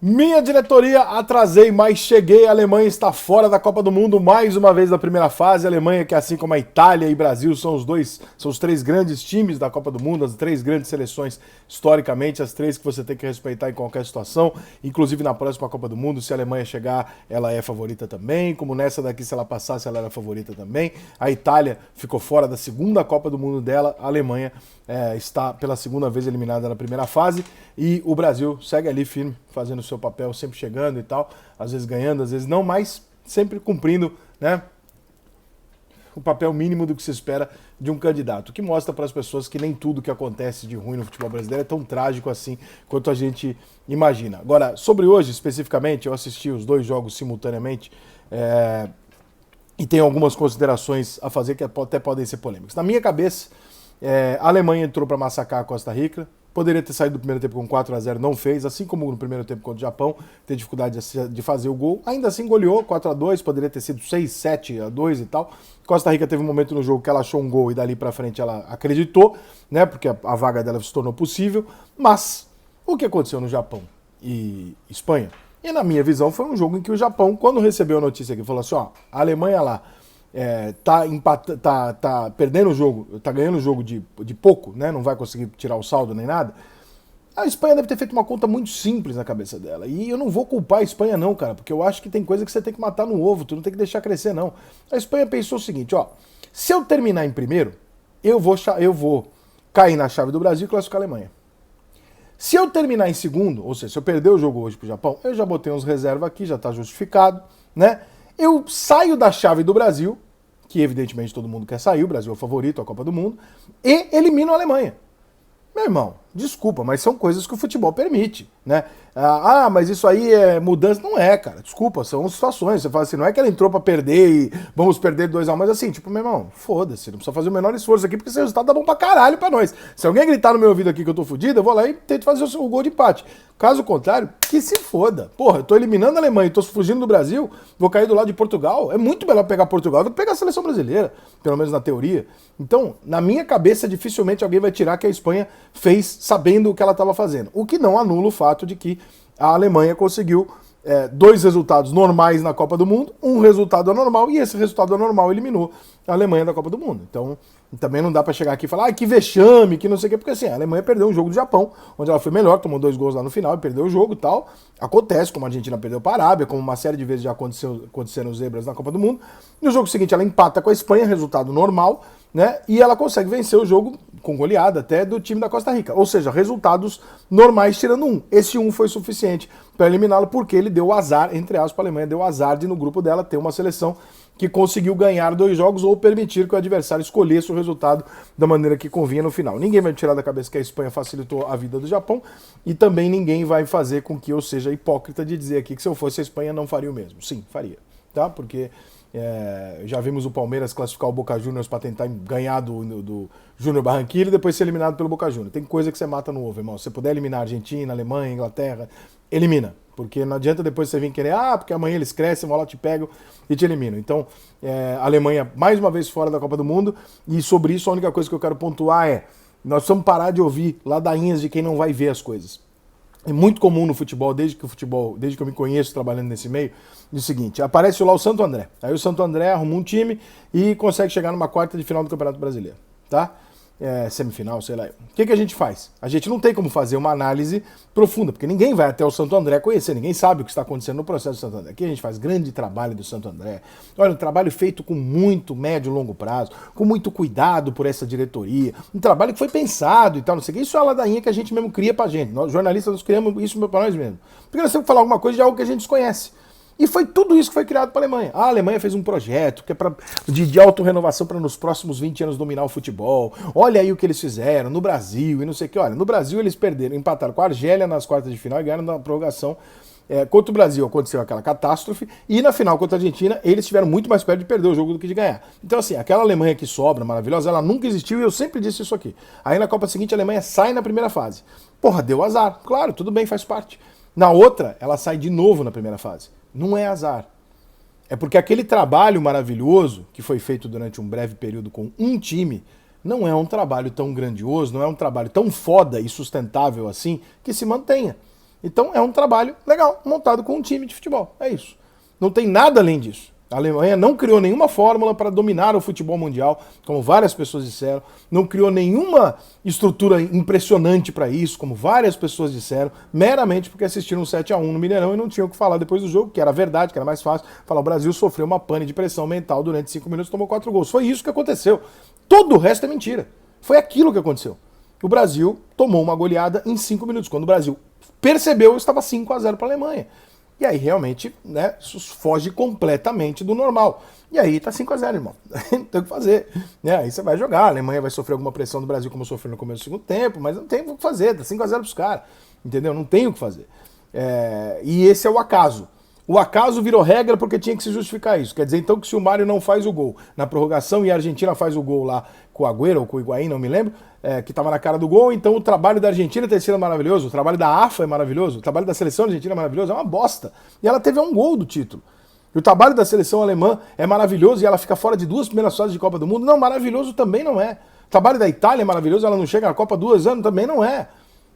Minha diretoria, atrasei, mas cheguei. A Alemanha está fora da Copa do Mundo mais uma vez na primeira fase. A Alemanha, que assim como a Itália e Brasil, são os três grandes times da Copa do Mundo, as três grandes seleções historicamente, as três que você tem que respeitar em qualquer situação, inclusive na próxima Copa do Mundo. Se a Alemanha chegar, ela é favorita também. Como nessa daqui, se ela passasse, ela era favorita também. A Itália ficou fora da segunda Copa do Mundo dela. A Alemanha está pela segunda vez eliminada na primeira fase. E o Brasil segue ali firme, fazendo o seu papel, sempre chegando e tal, às vezes ganhando, às vezes não, mas sempre cumprindo, né, o papel mínimo do que se espera de um candidato, o que mostra para as pessoas que nem tudo que acontece de ruim no futebol brasileiro é tão trágico assim quanto a gente imagina. Agora, sobre hoje especificamente, eu assisti os dois jogos simultaneamente e tenho algumas considerações a fazer que até podem ser polêmicas. Na minha cabeça, a Alemanha entrou para massacrar a Costa Rica. Poderia ter saído do primeiro tempo com 4-0, não fez, assim como no primeiro tempo contra o Japão, teve dificuldade de fazer o gol. Ainda assim goleou 4-2, poderia ter sido 6-7-2 e tal. Costa Rica teve um momento no jogo que ela achou um gol e dali pra frente ela acreditou, né, porque a vaga dela se tornou possível. Mas o que aconteceu no Japão e Espanha? E na minha visão foi um jogo em que o Japão, quando recebeu a notícia aqui, falou assim, ó, a Alemanha lá tá perdendo o jogo, tá ganhando o jogo de pouco, né? Não vai conseguir tirar o saldo nem nada. A Espanha deve ter feito uma conta muito simples na cabeça dela. E eu não vou culpar a Espanha não, cara, porque eu acho que tem coisa que você tem que matar no ovo, tu não tem que deixar crescer não. A Espanha pensou o seguinte, ó, se eu terminar em primeiro, eu vou cair na chave do Brasil e classificar a Alemanha. Se eu terminar em segundo, ou seja, se eu perder o jogo hoje pro Japão, eu já botei uns reservas aqui, já tá justificado, né? Eu saio da chave do Brasil, que evidentemente todo mundo quer sair, o Brasil é o favorito à Copa do Mundo, e elimino a Alemanha. Meu irmão, desculpa, mas são coisas que o futebol permite, né? Mas isso aí é mudança. Não é, cara, desculpa, são situações. Você fala assim, não é que ela entrou pra perder e vamos perder 2-1, mas assim, tipo, meu irmão, foda-se, não precisa fazer o menor esforço aqui, porque esse resultado tá bom pra caralho pra nós. Se alguém gritar no meu ouvido aqui que eu tô fudido, eu vou lá e tento fazer o gol de empate. Caso contrário, que se foda. Porra, eu tô eliminando a Alemanha e tô fugindo do Brasil, vou cair do lado de Portugal. É muito melhor pegar Portugal do que pegar a seleção brasileira, pelo menos na teoria. Então, na minha cabeça, dificilmente alguém vai tirar que a Espanha fez sabendo o que ela estava fazendo. O que não anula o fato de que a Alemanha conseguiu dois resultados normais na Copa do Mundo, um resultado anormal, e esse resultado anormal eliminou a Alemanha da Copa do Mundo. Então, também não dá pra chegar aqui e falar, que vexame, que não sei o quê, porque assim, a Alemanha perdeu um jogo do Japão, onde ela foi melhor, tomou 2 gols lá no final e perdeu o jogo e tal. Acontece, como a Argentina perdeu para a Arábia, como uma série de vezes já aconteceram zebras na Copa do Mundo. No jogo seguinte, ela empata com a Espanha, resultado normal, né? E ela consegue vencer o jogo com goleada até do time da Costa Rica. Ou seja, resultados normais tirando um. Esse um foi suficiente para eliminá-lo porque ele deu azar, entre aspas, para a Alemanha, deu azar de no grupo dela ter uma seleção que conseguiu ganhar 2 jogos ou permitir que o adversário escolhesse o resultado da maneira que convinha no final. Ninguém vai tirar da cabeça que a Espanha facilitou a vida do Japão e também ninguém vai fazer com que eu seja hipócrita de dizer aqui que se eu fosse a Espanha não faria o mesmo. Sim, faria, tá? Porque já vimos o Palmeiras classificar o Boca Juniors para tentar ganhar do Júnior Barranquilla e depois ser eliminado pelo Boca Juniors. Tem coisa que você mata no ovo, irmão. Se você puder eliminar a Argentina, a Alemanha, a Inglaterra, elimina. Porque não adianta depois você vir querer, porque amanhã eles crescem, vão lá, te pegam e te eliminam. Então, a Alemanha mais uma vez fora da Copa do Mundo, e sobre isso a única coisa que eu quero pontuar é, nós precisamos parar de ouvir ladainhas de quem não vai ver as coisas. É muito comum no futebol, desde que eu me conheço trabalhando nesse meio, o seguinte, aparece lá o Santo André. Aí o Santo André arruma um time e consegue chegar numa quarta de final do Campeonato Brasileiro, tá? Semifinal, sei lá. O que a gente faz? A gente não tem como fazer uma análise profunda, porque ninguém vai até o Santo André conhecer, ninguém sabe o que está acontecendo no processo do Santo André. Aqui a gente faz grande trabalho do Santo André. Olha, um trabalho feito com muito médio e longo prazo, com muito cuidado por essa diretoria, um trabalho que foi pensado e tal, não sei o que. Isso é a ladainha que a gente mesmo cria pra gente. Nós, jornalistas, nós criamos isso pra nós mesmos. Porque nós temos que falar alguma coisa de algo que a gente desconhece. E foi tudo isso que foi criado para a Alemanha. A Alemanha fez um projeto que é de autorrenovação para nos próximos 20 anos dominar o futebol. Olha aí o que eles fizeram no Brasil e não sei o que. Olha, no Brasil eles empataram com a Argélia nas quartas de final e ganharam na prorrogação. Contra o Brasil aconteceu aquela catástrofe e na final contra a Argentina eles estiveram muito mais perto de perder o jogo do que de ganhar. Então assim, aquela Alemanha que sobra, maravilhosa, ela nunca existiu e eu sempre disse isso aqui. Aí na Copa seguinte a Alemanha sai na primeira fase. Porra, deu azar. Claro, tudo bem, faz parte. Na outra, ela sai de novo na primeira fase. Não é azar. É porque aquele trabalho maravilhoso que foi feito durante um breve período com um time não é um trabalho tão grandioso, não é um trabalho tão foda e sustentável assim que se mantenha. Então é um trabalho legal, montado com um time de futebol. É isso. Não tem nada além disso. A Alemanha não criou nenhuma fórmula para dominar o futebol mundial, como várias pessoas disseram. Não criou nenhuma estrutura impressionante para isso, como várias pessoas disseram, meramente porque assistiram um 7-1 no Mineirão e não tinham o que falar depois do jogo, que era verdade, que era mais fácil. Falar, o Brasil sofreu uma pane de pressão mental durante 5 minutos e tomou 4 gols. Foi isso que aconteceu. Todo o resto é mentira. Foi aquilo que aconteceu. O Brasil tomou uma goleada em 5 minutos. Quando o Brasil percebeu, estava 5-0 para a Alemanha. E aí realmente, né, isso foge completamente do normal. E aí tá 5-0, irmão. Não tem o que fazer. Né? Aí você vai jogar, a Alemanha vai sofrer alguma pressão do Brasil como sofreu no começo do segundo tempo, mas não tem o que fazer, tá 5-0 pros caras. Entendeu? Não tem o que fazer. E esse é o acaso. O acaso virou regra porque tinha que se justificar isso. Quer dizer, então, que se o Mário não faz o gol na prorrogação e a Argentina faz o gol lá com o Agüero ou com o Higuaín, não me lembro, que estava na cara do gol, então o trabalho da Argentina ter sido maravilhoso, o trabalho da AFA é maravilhoso, o trabalho da seleção argentina é maravilhoso, é uma bosta. E ela teve um gol do título. E o trabalho da seleção alemã é maravilhoso e ela fica fora de 2 primeiras fases de Copa do Mundo. Não, maravilhoso também não é. O trabalho da Itália é maravilhoso, ela não chega na Copa 2 anos, também não é.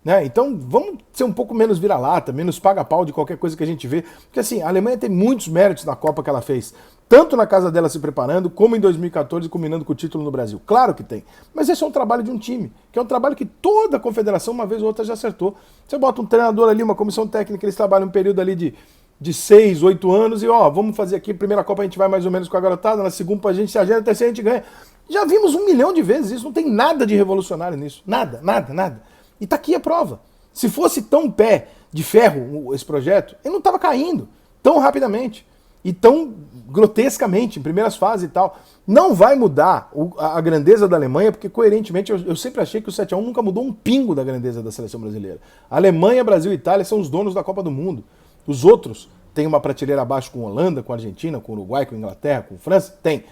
Né? Então vamos ser um pouco menos vira-lata, menos paga-pau de qualquer coisa que a gente vê. Porque assim, a Alemanha tem muitos méritos na Copa que ela fez. Tanto na casa dela se preparando, como em 2014, combinando com o título no Brasil. Claro que tem. Mas esse é um trabalho de um time, que é um trabalho que toda a confederação, uma vez ou outra, já acertou. Você bota um treinador ali, uma comissão técnica, eles trabalham um período ali de 6, 8 anos, e vamos fazer aqui, primeira Copa a gente vai mais ou menos com a garotada, na segunda a gente se agenda, na terceira a gente ganha. Já vimos 1 milhão de vezes isso, não tem nada de revolucionário nisso. Nada, nada, nada. E tá aqui a prova. Se fosse tão pé de ferro esse projeto, ele não estava caindo tão rapidamente e tão grotescamente em primeiras fases e tal. Não vai mudar a grandeza da Alemanha, porque coerentemente eu sempre achei que o 7-1 nunca mudou um pingo da grandeza da seleção brasileira. A Alemanha, Brasil e Itália são os donos da Copa do Mundo. Os outros têm uma prateleira abaixo com a Holanda, com a Argentina, com o Uruguai, com a Inglaterra, com a França? Tem.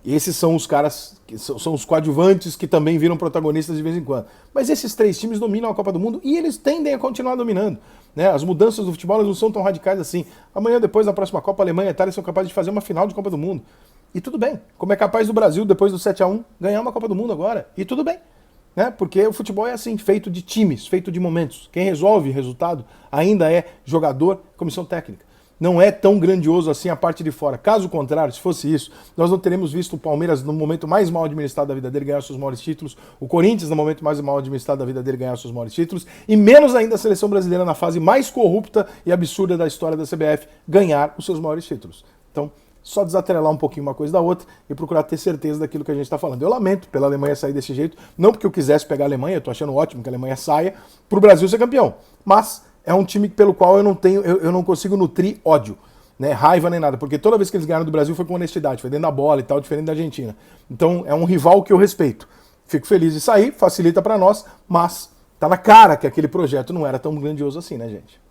Esses são os caras, que são os coadjuvantes que também viram protagonistas de vez em quando. Mas esses 3 times dominam a Copa do Mundo e eles tendem a continuar dominando. Né? As mudanças do futebol não são tão radicais assim. Amanhã, depois, na próxima Copa, a Alemanha e a Itália são capazes de fazer uma final de Copa do Mundo. E tudo bem. Como é capaz do Brasil, depois do 7-1, ganhar uma Copa do Mundo agora. E tudo bem. Né? Porque o futebol é assim, feito de times, feito de momentos. Quem resolve o resultado ainda é jogador, comissão técnica. Não é tão grandioso assim a parte de fora. Caso contrário, se fosse isso, nós não teríamos visto o Palmeiras no momento mais mal administrado da vida dele ganhar seus maiores títulos, o Corinthians no momento mais mal administrado da vida dele ganhar seus maiores títulos, e menos ainda a seleção brasileira na fase mais corrupta e absurda da história da CBF ganhar os seus maiores títulos. Então, só desatrelar um pouquinho uma coisa da outra e procurar ter certeza daquilo que a gente está falando. Eu lamento pela Alemanha sair desse jeito, não porque eu quisesse pegar a Alemanha, eu tô achando ótimo que a Alemanha saia, para o Brasil ser campeão, mas é um time pelo qual eu não consigo nutrir ódio, né, raiva nem nada, porque toda vez que eles ganharam do Brasil foi com honestidade, foi dentro da bola e tal, diferente da Argentina. Então é um rival que eu respeito. Fico feliz de sair, facilita para nós, mas tá na cara que aquele projeto não era tão grandioso assim, né, gente?